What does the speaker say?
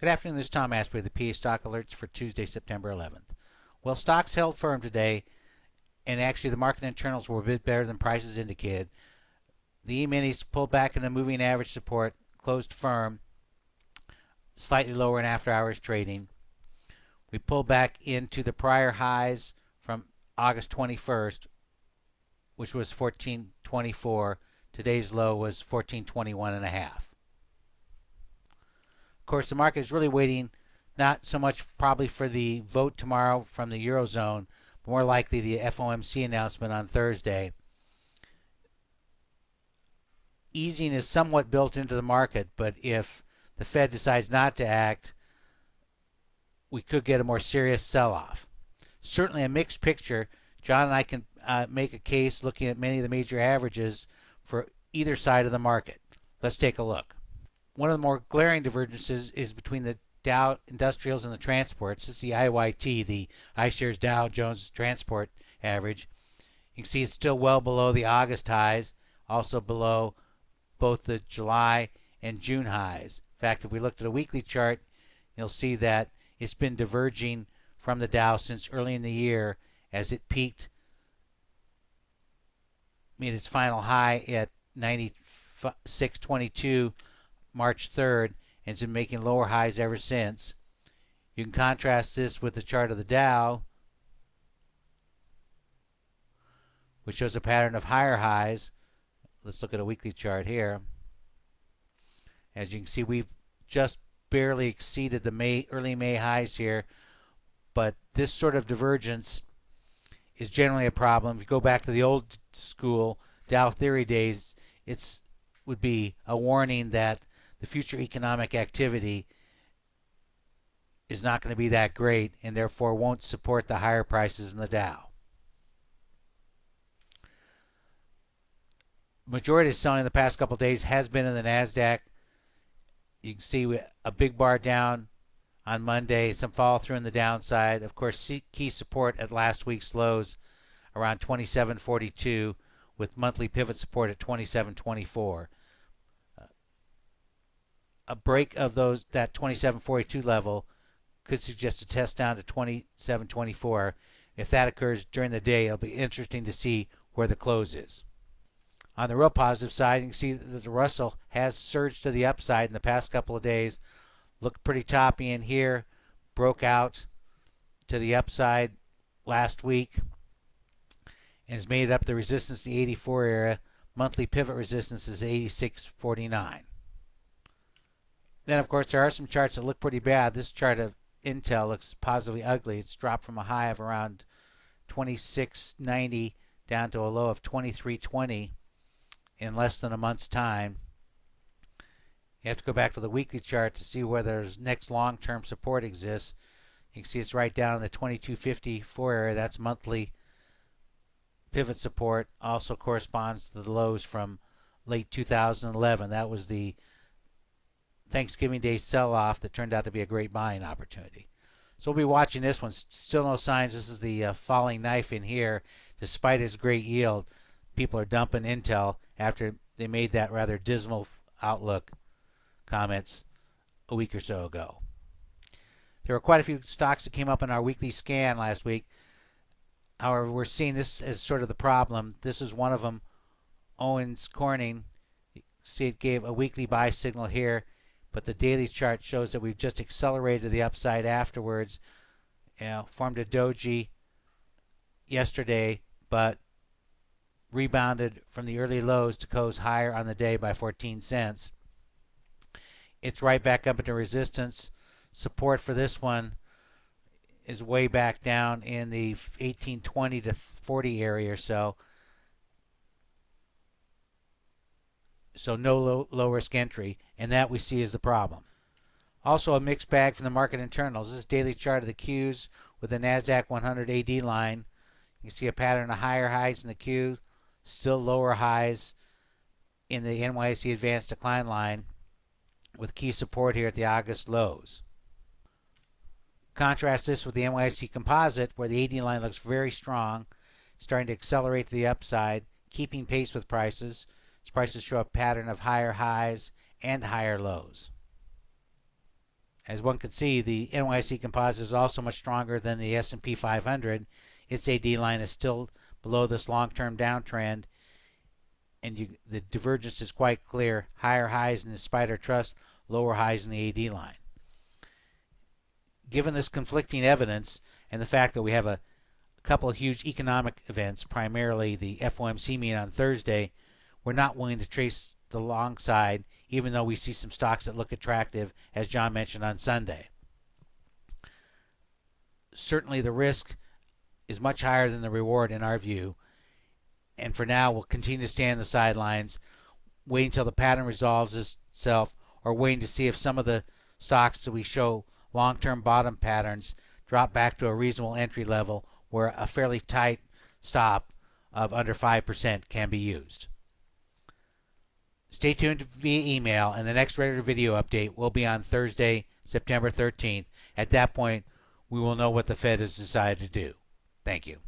Good afternoon, this is Tom Asprey with the PA Stock Alerts for Tuesday, September 11th. Well, stocks held firm today, and actually the market internals were a bit better than prices indicated. The E-minis pulled back into moving average support, closed firm, slightly lower in after-hours trading. We pulled back into the prior highs from August 21st, which was 1424. Today's low was 1421.5. Of course, the market is really waiting not so much probably for the vote tomorrow from the Eurozone, but more likely the FOMC announcement on Thursday. Easing is somewhat built into the market, but if the Fed decides not to act, we could get a more serious sell-off. Certainly a mixed picture. John and I can make a case looking at many of the major averages for either side of the market. Let's take a look. One of the more glaring divergences is between the Dow Industrials and the transports. This is the IYT, the iShares Dow Jones Transport Average. You can see it's still well below the August highs, also below both the July and June highs. In fact, if we looked at a weekly chart, you'll see that it's been diverging from the Dow since early in the year as it peaked, made its final high at 96.22 March 3rd, and it's been making lower highs ever since. You can contrast this with the chart of the Dow, which shows a pattern of higher highs. Let's look at a weekly chart here. As you can see, we've just barely exceeded the early May highs here, but this sort of divergence is generally a problem. If you go back to the old school Dow theory days, it would be a warning that the future economic activity is not going to be that great and therefore won't support the higher prices in the Dow. Majority of selling the past couple of days has been in the NASDAQ. You can see a big bar down on Monday, some follow through in the downside. Of course, key support at last week's lows around 27.42 with monthly pivot support at 27.24. A break of that 27.42 level could suggest a test down to 27.24. If that occurs during the day, it'll be interesting to see where the close is. On the real positive side, you can see that the Russell has surged to the upside in the past couple of days. Looked pretty toppy in here, broke out to the upside last week, and has made it up the resistance to the 84 area. Monthly pivot resistance is 86.49. Then, of course, there are some charts that look pretty bad. This chart of Intel looks positively ugly. It's dropped from a high of around 26.90 down to a low of 23.20 in less than a month's time. You have to go back to the weekly chart to see where there's next long-term support exists. You can see it's right down in the 22.54 area. That's monthly pivot support. Also corresponds to the lows from late 2011. That was the Thanksgiving Day sell-off that turned out to be a great buying opportunity. So we'll be watching this one. Still no signs. This is the falling knife in here. Despite its great yield, people are dumping Intel after they made that rather dismal outlook comments a week or so ago. There were quite a few stocks that came up in our weekly scan last week. However, we're seeing this as sort of the problem. This is one of them, Owens Corning. You see it gave a weekly buy signal here, but the daily chart shows that we've just accelerated the upside afterwards. Formed a doji yesterday, but rebounded from the early lows to close higher on the day by 14 cents. It's right back up into resistance. Support for this one is way back down in the 1820 to 40 area or so. So no low risk entry, and that we see as the problem. Also a mixed bag from the market internals. This is daily chart of the Qs with the NASDAQ 100 AD line. You can see a pattern of higher highs in the Q, still lower highs in the NYSE advanced decline line with key support here at the August lows. Contrast this with the NYSE composite where the AD line looks very strong, starting to accelerate to the upside, keeping pace with prices. Prices show a pattern of higher highs and higher lows. As one can see, the NYSE Composite is also much stronger than the S&P 500. Its AD line is still below this long-term downtrend, and the divergence is quite clear. Higher highs in the Spider Trust, lower highs in the AD line. Given this conflicting evidence and the fact that we have a couple of huge economic events, primarily the FOMC meeting on Thursday, we're not willing to trace the long side, even though we see some stocks that look attractive, as John mentioned on Sunday. Certainly the risk is much higher than the reward in our view, and for now we'll continue to stay on the sidelines, waiting until the pattern resolves itself, or waiting to see if some of the stocks that we show long-term bottom patterns drop back to a reasonable entry level where a fairly tight stop of under 5% can be used. Stay tuned via email, and the next regular video update will be on Thursday, September 13th. At that point, we will know what the Fed has decided to do. Thank you.